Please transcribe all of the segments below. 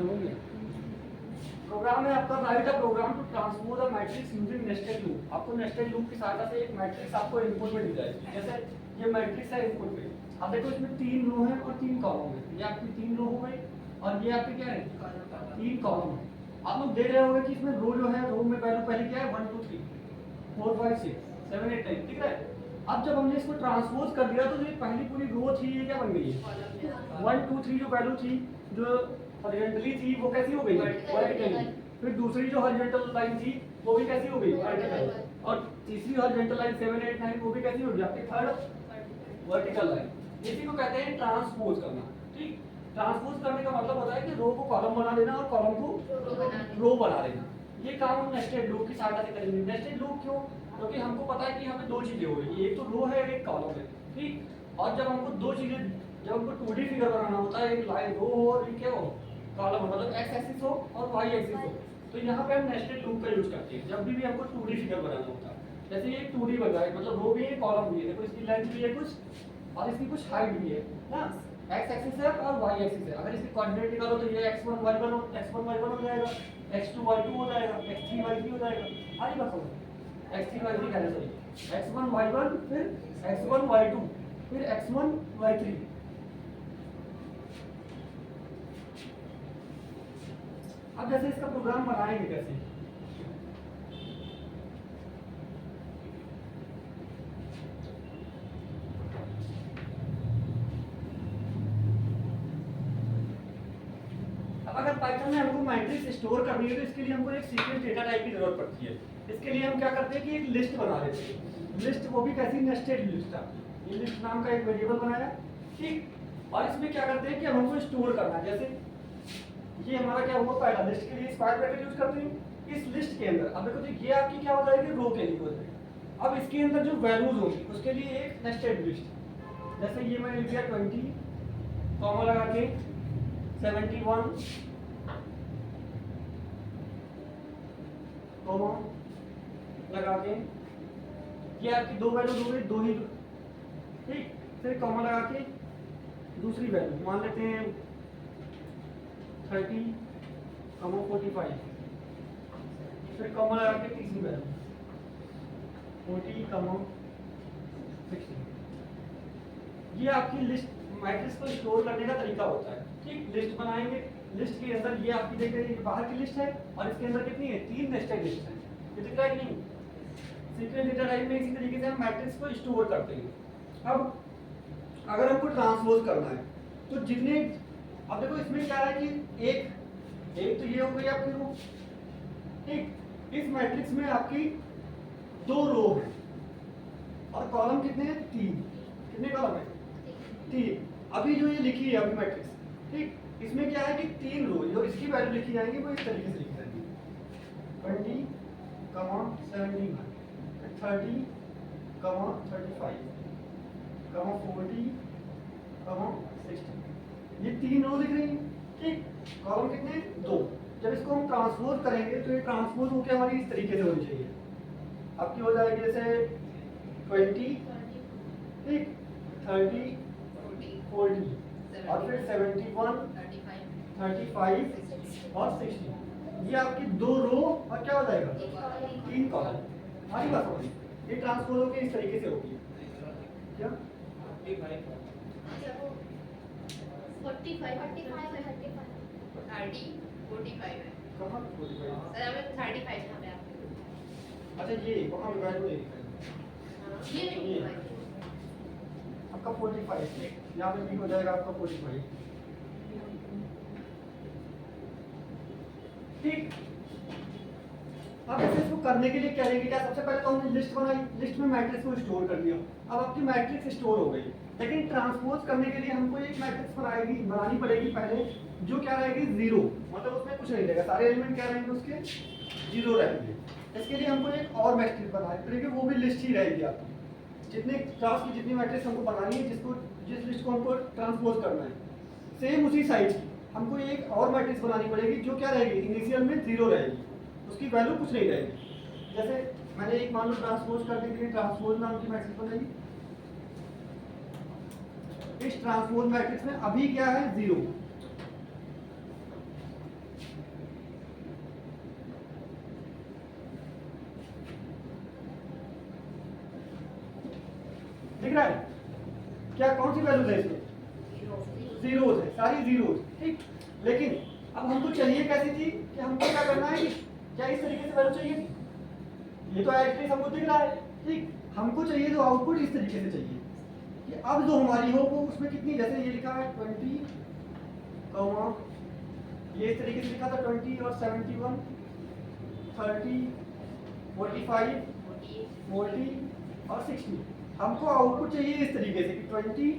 हो गया। प्रोग्राम है आपका write a program to transpose a matrix using nested loop. आपको नेस्टेड लूप की सहायता से एक मैट्रिक्स आपको इनपुट में दी जाएगी। जैसे ये मैट्रिक्स है इनपुट में, अब देखो इसमें 3 रो है और 3 कॉलम है। ये आपकी 3 रो हो गई और ये आपके क्या है 3 कॉलम है। आप लोग देख रहे होंगे कि इसमें रो जो है, रो में वैल्यू पहले क्या है 1 2 3 4 5 6 7 8 9, ठीक है। अब जब हमने इसको ट्रांसपोज कर दिया तो ये पहली पूरी रो थी, ये क्या बन गई है 1 2 3 जो वैल्यू थी जो हॉरिजॉन्टली थी वो कैसी हो गई वर्टिकली। फिर दूसरी जो हॉरिजॉन्टल लाइन थी वो भी कैसी हो गई वर्टिकल, और तीसरी हॉरिजॉन्टल लाइन 7 8 9 वो भी कैसी होगी आपकी थर्ड वर्टिकल लाइन। इसी को कहते हैं ट्रांसपोज करना। ठीक, ट्रांसपोज करने का मतलब होता है कि रो को कॉलम बना देना और कॉलम को रो बना देना। ये काम हम नेस्टेड लूप की सहायता से करेंगे। नेस्टेड लूप क्यों? क्योंकि हमको पता है कि हमें दो चीजें हो रही है, एक तो रो है एक कॉलम है। ठीक, और जब हमको दो चीजें, जब हमको 2D फिगर बनाना होता है, एक लाइन रो हो और एक क्या हो कॉलम हो, मतलब एक्स एक्सिस हो और वाई एक्सिस हो, तो यहाँ पे हम नेस्टेड लूप का यूज करते हैं जब भी हमको 2D फिगर बनाना होता है। जैसे ये 2D बन रहा है, मतलब रो भी है कॉलम भी है, देखो इसकी लेंथ भी है कुछ और इसकी कुछ हाइट भी है ना, एक्स एक्सिस है और वाई एक्सिस है। अगर इसके कोऑर्डिनेट निकालो तो ये x1 y1 हो जाएगा, x2 y2 हो जाएगा, x3 y3 हो जाएगा। आगे बात समझो, x3 y3 कहना चाहिए, x1 y1 फिर x1 y2 फिर x1 y3। अब जैसे इसका प्रोग्राम बनाएंगे कैसे, अब अगर पाइथन में हमको मैट्रिक्स स्टोर करनी है तो इसके लिए हमको एक सीक्वेंस डेटा टाइप की जरूरत पड़ती है। इसके लिए हम क्या करते हैं कि एक लिस्ट बना लेते हैं। लिस्ट वो भी कैसी नेस्टेड लिस्ट। ये लिस्ट नाम का एक वेरिएबल बनाया, ठीक, और इसमें क्या करते हैं कि हमको स्टोर करना है। जैसे ये हमारा क्या हुआ पहला, लिस्ट के लिए स्क्वायर ब्रैकेट यूज करते हैं। इस लिस्ट के अंदर अब देखो तो ये आपकी क्या हो जाएगी रो के लिए हो जाएगी। अब इसके अंदर जो वैल्यूज होगी उसके लिए एक नेस्टेड लिस्ट। जैसे ये मैंने लिख दिया 20 कॉमा लगा के 71 कॉमा लगा के, ये आपकी दो वैल्यू हो गई, दो ही, ठीक। फिर कॉमा लगा के दूसरी वैल्यू मान लेते हैं 30 कॉमा 45, फिर कॉमा लगा के तीसरी वैल्यू 40 कॉमा 60। ये आपकी लिस्ट मैट्रिक्स को स्टोर करने का तरीका होता है। ठीक, लिस्ट बनाएंगे, लिस्ट के अंदर ये आपकी देख रहे हैं बाहर की लिस्ट है और इसके अंदर कितनी है 3 नेस्टेड लिस्ट है। ये दिख रहा है कि नहीं? सीक्वेंस डेटा टाइप में इसी तरीके से हम मैट्रिक्स को स्टोर करते हैं। अब अगर हमको ट्रांसपोज करना है तो जितने, अब देखो इसमें क्या है कि एक तो ये हो गई आपकी रो, ठीक, इस मैट्रिक्स में आपकी 2 रो है और कॉलम कितने हैं 3। कितने कॉलम है 3। अभी जो ये लिखी है अभी मैट्रिक्स, ठीक, इसमें क्या है कि 3 रो जो इसकी वैल्यू लिखी जाएंगी वो इस तरीके से लिखी जाएंगी 20 कमा 17 30 कमा 35 कमा 40 कमा 60। ये 3 रो दिख रही है, ठीक, कॉलम कितने 2। जब इसको हम ट्रांसपोज करेंगे तो ये ट्रांसपोज होकर हमारी इस तरीके से होनी चाहिए। आपकी हो जाएगी जैसे 20, ठीक, 30 40 और फिर 71 35 और 60। ये आपकी 2 रो और क्या हो जाएगा 3 कॉलम। हमारी बात समझ, ये ट्रांसपोज होकर इस तरीके से होगी क्या 45 है। कहाँ 45? सर हमें 35 यहाँ पे अच्छा ये वहाँ वैल्यू है ये नहीं आपका 45, यहाँ पे भी हो जाएगा आपका 45, ठीक। अब ऐसे इसको करने के लिए क्या करेंगे, क्या सबसे पहले तो हमने लिस्ट बनाई, लिस्ट में मैट्रिक्स को स्टोर कर दिया। अब आपकी मैट्रिक्स स्टोर हो गई, लेकिन ट्रांसपोज करने के लिए हमको एक मैट्रिक्स बनानी पड़ेगी पहले, जो क्या रहेगी 0, मतलब उसमें कुछ नहीं रहेगा, सारे एलिमेंट क्या रहेंगे उसके 0 रहेंगे। इसके लिए हमको एक और मैट्रिक्स बनानी पड़ेगी, वो भी लिस्ट ही रहेगी आपकी। जितने क्लास की जितनी मैट्रिक्स हमको बनानी है, जिस लिस्ट को हमको ट्रांसपोज करना है, सेम उसी साइज की हमको एक और मैट्रिक्स बनानी पड़ेगी, जो क्या रहेगी इनिशियल में 0 रहेगी, उसकी वैल्यू कुछ नहीं रहेगी। जैसे मैंने एक मान लो ट्रांसपोज करने के लिए ट्रांसपोज नाम की मैट्रिक्स बनाई। इस ट्रांसपोज मैट्रिक्स में अभी क्या है 0, रहा है? क्या कौन सी वैल्यूज है इसमें? जीरोज है, सारी जीरोज, ठीक। लेकिन अब हमको चाहिए कैसी थी कि हमको क्या करना है कि क्या इस तरीके से वैल्यू चाहिए थी? ये तो एटलीस्ट हमको दिख रहा है, ठीक। हमको चाहिए तो आउटपुट इस तरीके से चाहिए कि अब जो हमारी हो वो उसमें कितनी, जैसे ये लिखा है 20, ये इस तरीके से लिखा था 20 और 71, 30, 45, 40 और 60। हमको आउटपुट चाहिए इस तरीके से कि 20,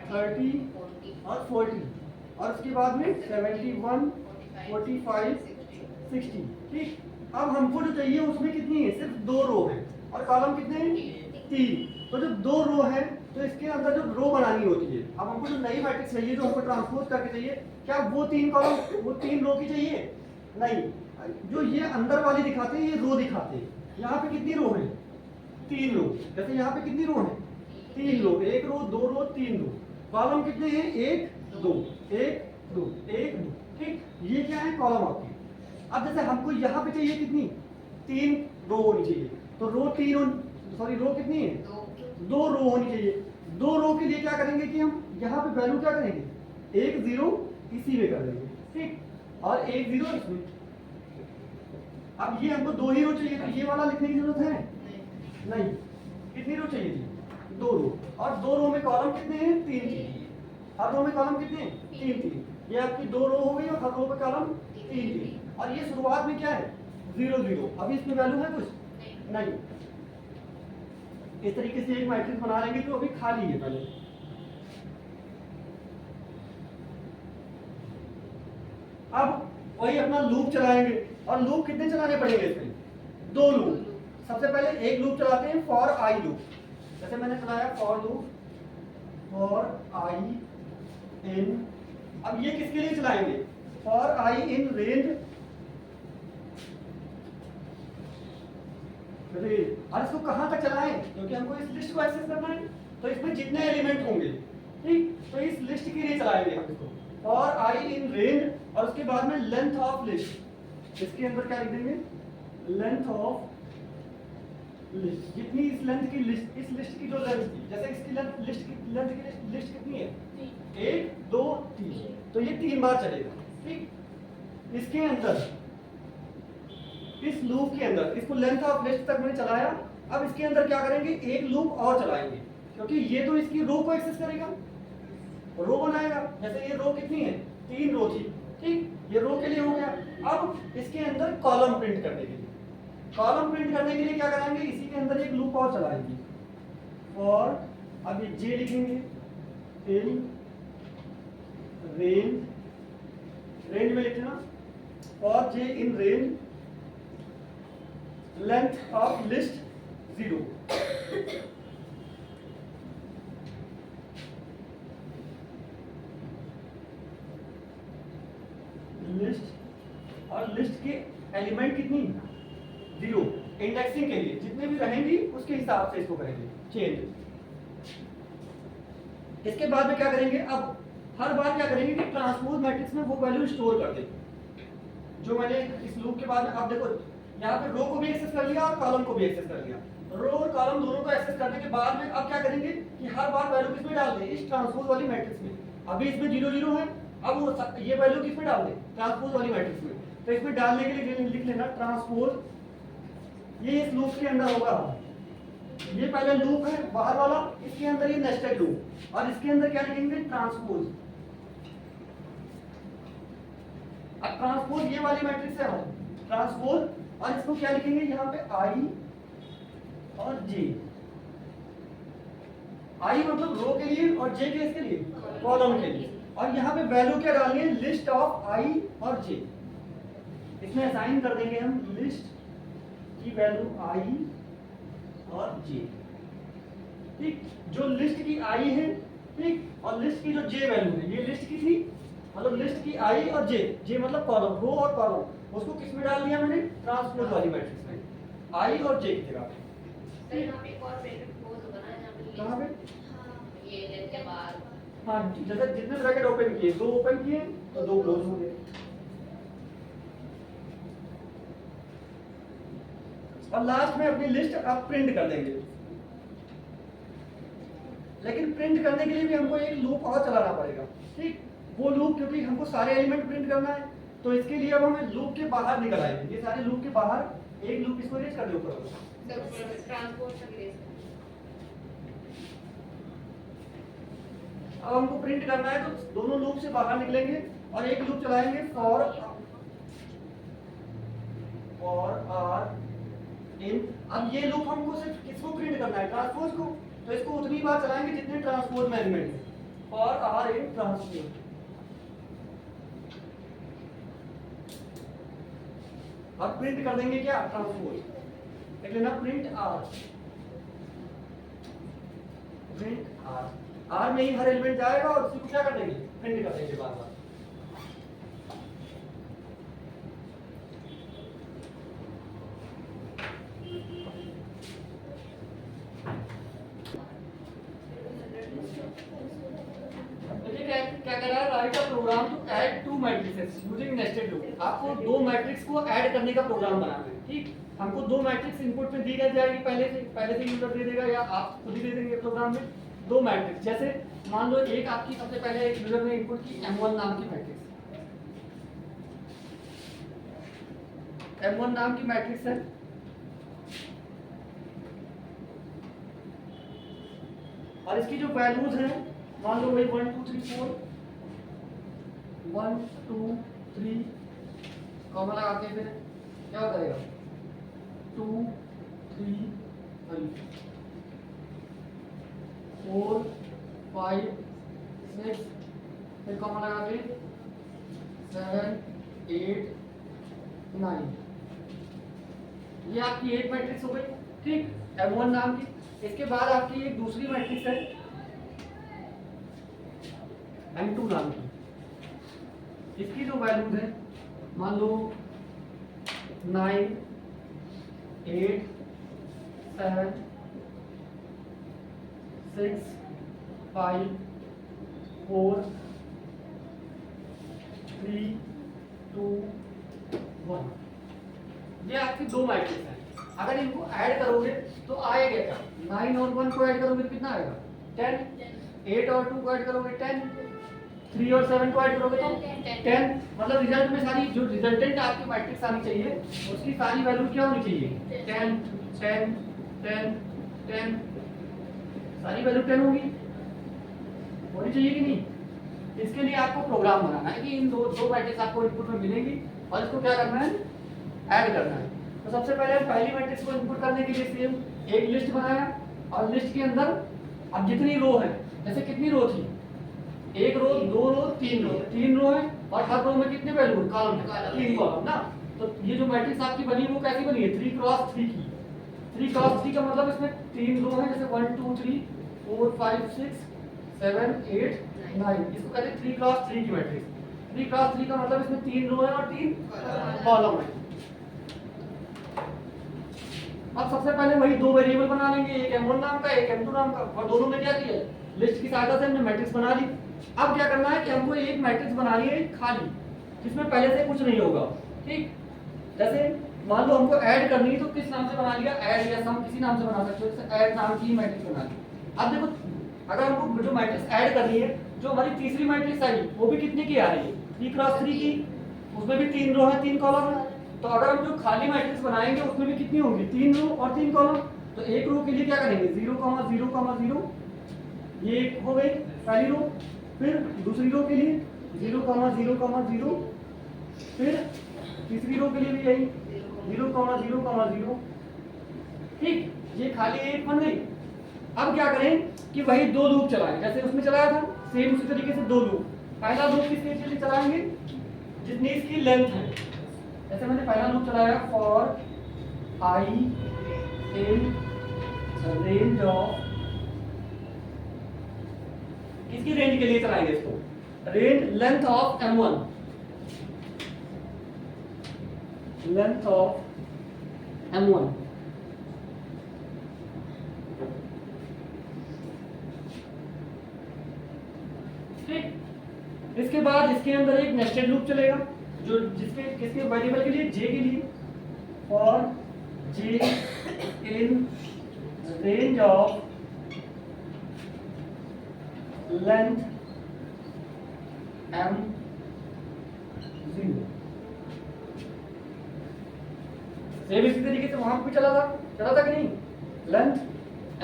30 और 40 और उसके बाद में 71, 45, 60, ठीक। अब हमको जो चाहिए उसमें कितनी है? सिर्फ 2 रो है और कॉलम कितने हैं? 3। तो जब 2 रो है तो इसके अंदर जो रो बनानी होती है, अब हमको जो नई मैट्रिक्स चाहिए जो हमको ट्रांसपोज करके चाहिए, क्या वो 3 कॉलम, वो 3 रो की चाहिए? नहीं, जो ये अंदर वाली दिखाते हैं ये रो दिखाते हैं। यहाँ पे कितनी रो है? 3 रो। जैसे यहाँ पे कितनी रो है? 3 रो, 1 रो, 2 रो, 3 रो। कॉलम कितने हैं? 1 2 1 2 1 2, ठीक। ये क्या है? कॉलम आपकी। अब जैसे हमको यहाँ पे चाहिए कितनी? 3 रो होनी चाहिए, तो रो 3, सॉरी रो कितनी है? 2 रो होनी चाहिए। 2 रो के लिए क्या करेंगे कि हम यहाँ पे वैल्यू क्या करेंगे? 1 0 इसी में कर देंगे, ठीक, और 1 0 इसमें। अब ये हमको 2 ही रो चाहिए, तो ये वाला लिखने की जरूरत है नहीं। कितनी रो चाहिए थी? 2 रो, और 2 रो में कॉलम कितने हैं? 3 चाहिए। हर रो में कॉलम कितने हैं? 3 3। ये आपकी 2 रो हो गई और हर रो में कॉलम 3 3। और ये शुरुआत में क्या है? 0 0। अभी इसमें वैल्यू है कुछ? नहीं। इस तरीके से एक मैट्रिक्स बना लेंगे जो अभी खाली है पहले। अब वही अपना लूप चलाएंगे, और लूप कितने चलाने पड़ेंगे इसमें? 2 लूप। सबसे पहले एक लूप चलाते हैं फॉर आई लूप। जैसे मैंने चलाया फॉर लूप फॉर आई इन, अब ये किसके लिए चलाएंगे? फॉर आई इन रेंज, और इसको कहां तक चलाएं? क्योंकि हमको इस लिस्ट को एक्सेस करना है, तो इसमें जितने एलिमेंट होंगे, ठीक, तो इस लिस्ट के लिए चलाएंगे हम इसको फॉर आई इन रेंज, और उसके बाद में लेंथ ऑफ लिस्ट। इसके अंदर क्या लिख देंगे? Length of list. जितनी इस लेंथ की लिस्ट, इस लिस्ट की जो लेंथ थी, जैसे इसकी लेंथ, लिस्ट कितनी है? 1 2 3, तो ये 3 बार चलेगा, ठीक। इसके अंदर, इस लूप के अंदर, इसको लेंथ ऑफ लिस्ट तक मैंने चलाया। अब इसके अंदर क्या करेंगे? एक लूप और चलाएंगे, क्योंकि ये तो इसकी रो को एक्सेस करेगा, रो बनाएगा। जैसे ये रो कितनी है? 3 रो थी, ठीक, ये रो के लिए हो गया। अब इसके अंदर कॉलम प्रिंट करने के लिए, कॉलम प्रिंट करने के लिए क्या कराएंगे? इसी के अंदर एक लूप और चलाएंगे और अब ये जे लिखेंगे इन रेंज, रेंज में लिखना, और j in range length of list 0। List, और लिस्ट के एलिमेंट कितनी? 0। इंडेक्सिंग के लिए जितने भी रहेंगी उसके हिसाब से इसको करेंगे चेंज। इसके बाद में क्या करेंगे? अब हर बार क्या करेंगे कि ट्रांसपोज मैट्रिक्स में वो वैल्यू स्टोर कर देंगे जो मैंने इस लूप के बाद में। अब देखो यहाँ पे रो को भी एक्सेस कर लिया और कॉलम को भी एक्सेस कर लिया। रो और कॉलम दोनों को एक्सेस करने के बाद में अब क्या करेंगे कि हर बार वैल्यू किसमें डाल दें? इस ट्रांसपोज वाली मैट्रिक्स में। अभी इसमें 0 0 है, अब वो ये वैल्यू किसमें डाल दें? ट्रांसपोज वाली मैट्रिक्स में। तो इसमें डालने के लिए लिख लेना ट्रांसपोज, ये इस लूप के अंदर होगा। ये पहले लूप है बाहर वाला, इसके अंदर ये नेस्टेड लूप, और इसके अंदर क्या लिखेंगे? ट्रांसपोज। अब ट्रांसपोज ये वाली मैट्रिक्स है ट्रांसपोज, और इसको क्या लिखेंगे? यहाँ पे आई और जे। आई मतलब रो के लिए और जे किसके लिए? कॉलम के लिए। और यहाँ पे वैल्यू क्या डालनी है? लिस्ट ऑफ आई और जे। इसमें असाइन कर देंगे हम लिस्ट की वैल्यू आई और जे, ठीक। जो लिस्ट की आई है, ठीक, और लिस्ट की जो जे वैल्यू है, ये लिस्ट की थी, मतलब लिस्ट की आई और जे, जे मतलब कॉलम, रो और कॉलम, उसको किस में डाल दिया मैंने? ट्रांसपोज वाली मैट्रिक्स में, आई और जे की जगह पे। यहाँ पे एक और ब्रैकेट क्लोज होगा ना, यहाँ पे कहाँ पे? ये लेंथ के बाद। हाँ, जैसे जितने ब्रैकेट ओपन किए, 2 ओपन किए तो 2 क्लोज हो गए। और लास्ट में अपनी लिस्ट आप प्रिंट कर देंगे। लेकिन प्रिंट करने के लिए भी हमको एक लूप और चलाना पड़ेगा, ठीक। वो लूप क्योंकि हमको सारे एलिमेंट प्रिंट करना है, तो इसके लिए अब हमें लूप के बाहर निकल आएंगे, ये सारे लूप के बाहर एक लूप इसको इरेज कर दो ऊपर। ट्रांसपोर्ट तक ले अब हमको प्रिंट करना है तो दोनों लूप से बाहर निकलेंगे और एक लूप चलाएंगे फॉर आर इन। अब ये लूप हमको सिर्फ किसको प्रिंट करना है, ट्रांसपोज को, तो इसको उतनी बार चलाएंगे जितने ट्रांसपोज में एलिमेंट है, फॉर आर इन ट्रांसपोज। अब प्रिंट कर देंगे क्या, ट्रांसपोज, देख लेना, print r, print r, r में ही हर एलिमेंट जाएगा और उसी को क्या कर देंगे, प्रिंट कर देंगे बार बार। क्या कह रहा है, write a program to add two matrices using nested loop. आपको दो मैट्रिक्स को ऐड करने का प्रोग्राम बनाना है, ठीक। हमको दो मैट्रिक्स इनपुट में दी जाएगी, पहले से यूजर दे देगा या आप खुद ही दे देंगे प्रोग्राम में दो मैट्रिक्स। जैसे मान लो एक आपकी सबसे पहले एक यूजर ने इनपुट की M1 नाम की मैट्रिक्स, M1 नाम की मैट्रिक्स है, और इसकी जो वैल्यूज हैं मान लो वही 1 2 3 4 1 2 3 कॉमा लगा के फिर क्या हो जाएगा 2 3 4 5 6 फिर कॉमा लगा के 7 8 9। ये आपकी एक मैट्रिक्स हो गई, ठीक, M1 नाम की। इसके बाद आपकी एक दूसरी मैट्रिक्स है M2 नाम की, इसकी जो वैल्यूज है मान लो 9 8 7 6 5 4 3 2 1। ये आपकी दो मैट्रिक्स हैं। अगर इनको ऐड करोगे तो आएगा क्या, 9 और 1 को ऐड करोगे तो कितना आएगा 10, 8 और 2 को ऐड करोगे 10, 3 और 7 को ऐड करोगे तो 10। मतलब रिजल्ट में सारी जो रिजल्टेंट आपकी मैट्रिक्स आनी चाहिए उसकी सारी वैल्यू क्या होनी चाहिए 10 10 10 10, सारी वैल्यू 10 होगी, होनी चाहिए कि नहीं। इसके लिए आपको प्रोग्राम बनाना है कि इन दो मैट्रिक्स आपको इनपुट में मिलेंगी और इसको क्या करना है, ऐड करना है। तो सबसे पहले हम पहली मैट्रिक्स को इनपुट करने के लिए सेम एक लिस्ट बनाया और लिस्ट के अंदर अब जितनी रो है, जैसे कितनी रो थी, एक रो, दो रो, तीन रो है और हर रो में कितने वैल्यू, कॉलम है, 3 कॉलम ना। तो ये जो मैट्रिक्स आपकी बनी वो कैसी बनी है 3 क्रॉस 3 की। 3 क्रॉस 3 का मतलब इसमें 3 रो है, जैसे 1 2 3 4 5 6 7 8 9, इसको कहते हैं 3 क्रॉस 3 की मैट्रिक्स। 3 क्रॉस 3 का मतलब इसमें 3 रो है और 3 कॉलम है। अब सबसे पहले वही दो वेरिएबल बना लेंगे, एक M1 नाम का एक M2 नाम का, और दोनों में क्या किया, लिस्ट की सहायता से हमने मैट्रिक्स बना ली। अब क्या करना है कि हमको एक मैट्रिक्स बनानी है खाली, जिसमें पहले से कुछ नहीं होगा, ठीक। जैसे मान लो हमको ऐड करनी है तो किस नाम से बना लिया, ऐड या सम किसी नाम से बना सकते हो, जैसे ऐड नाम की मैट्रिक्स बना ली। अब देखो अगर हमको जो मैट्रिक्स ऐड करनी है, जो हमारी तीसरी मैट्रिक्स आई वो भी कितने की आ रही है 3 क्रॉस 3 की, उसमें भी 3 रो है 3 कॉलम है। तो अगर हम जो खाली मैट्रिक्स बनाएंगे उसमें भी कितनी होंगी 3 रो और 3 कॉलम। तो एक रो के लिए क्या करेंगे 0 0 0, ये हो गई पहली रो। फिर दूसरी रो के लिए 0 0 0, फिर तीसरी रो के लिए भी यही 0 0 0, ठीक। ये खाली एक बन गई। अब क्या करें कि वही दो लूप चलाएं, जैसे उसमें चलाया था सेम उसी तरीके से दो लूप। पहला लूप किसके लिए चलाएंगे, जितनी इसकी लेंथ है, जैसे मैंने पहला लूप चलाया for I in range of, किसकी रेंज के लिए चलाएंगे इसको, range length of M1, length of M1। ठीक, इसके बाद इसके अंदर एक नेस्टेड लूप चलेगा जो किसके वेरिएबल के लिए, j के लिए, for j in range of length m 0। Same इसी तरीके से वहां भी चला था कि नहीं? लेंथ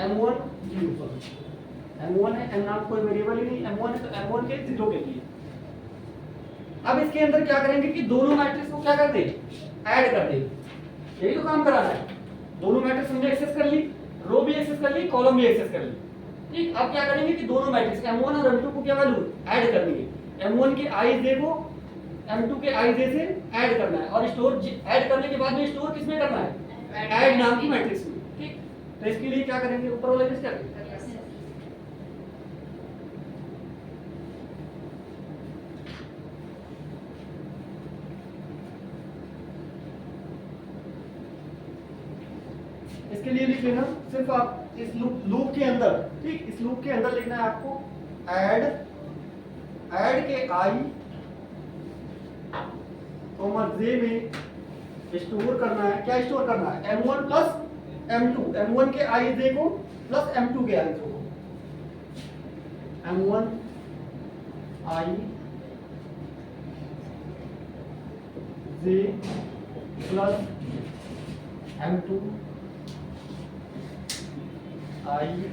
m1 0, m1 है, m नॉट कोई वेरिएबल ही नहीं, m1 है तो m1 के 0 के लिए। अब इसके अंदर क्या करेंगे कि दोनों मैट्रिक्स को क्या कर दे, ऐड कर दे। यही तो काम कराना है। दोनों मैट्रिक्स हमने एक्सेस कर ली, रो भी एक्सेस कर ली, कॉलम भी एक्सेस कर ली। ठीक, अब क्या करेंगे कि दोनों मैट्रिक्स m1 और m2 को क्या वैल्यू ऐड कर देंगे। m1 के i को m2 के i से ऐड करना है, और स्टोर ऐड करने के बाद में स्टोर किसमें करना है, ऐड नाम की मैट्रिक्स में। ठीक, तो इसके लिए क्या करेंगे, ऊपर वाले स्टेप इसके लिए लिख लेना, सिर्फ आप इस लूप के अंदर, ठीक, इस लूप के अंदर लिखना है आपको ऐड के आई जे में स्टोर करना है। क्या स्टोर करना है, m1 प्लस m2, m1 के आई जे को प्लस m2 के आई जे को, m1 आई जे प्लस m2 आई जे।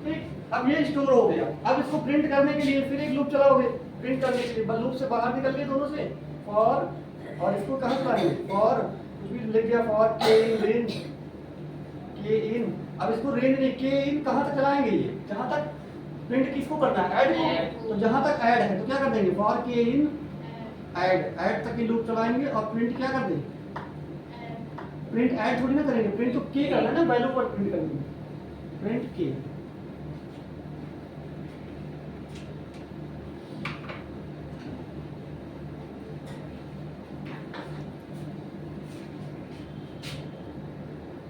ठीक, अब ये स्टोर हो गया। अब इसको प्रिंट करने के लिए फिर एक लूप चलाओगे, प्रिंट करने के लिए लूप से बाहर निकल के दोनों से फॉर, और इसको कहां चलाएंगे, फॉर कुछ भी लिख दिया, फॉर के इन रेंज, के इन। अब इसको रेंज नहीं, के इन कहां तक चलाएंगे, ये जहां तक प्रिंट किसको करना है, ऐड को। तो जहां तक ऐड है तो क्या कर देंगे, फॉर के इन ऐड तक की लूप चलाएंगे, और प्रिंट क्या कर देंगे, प्रिंट ऐड थोड़ी ना करेंगे, प्रिंट तो के करना है ना, वैल्यू पर प्रिंट करेंगे, प्रिंट के।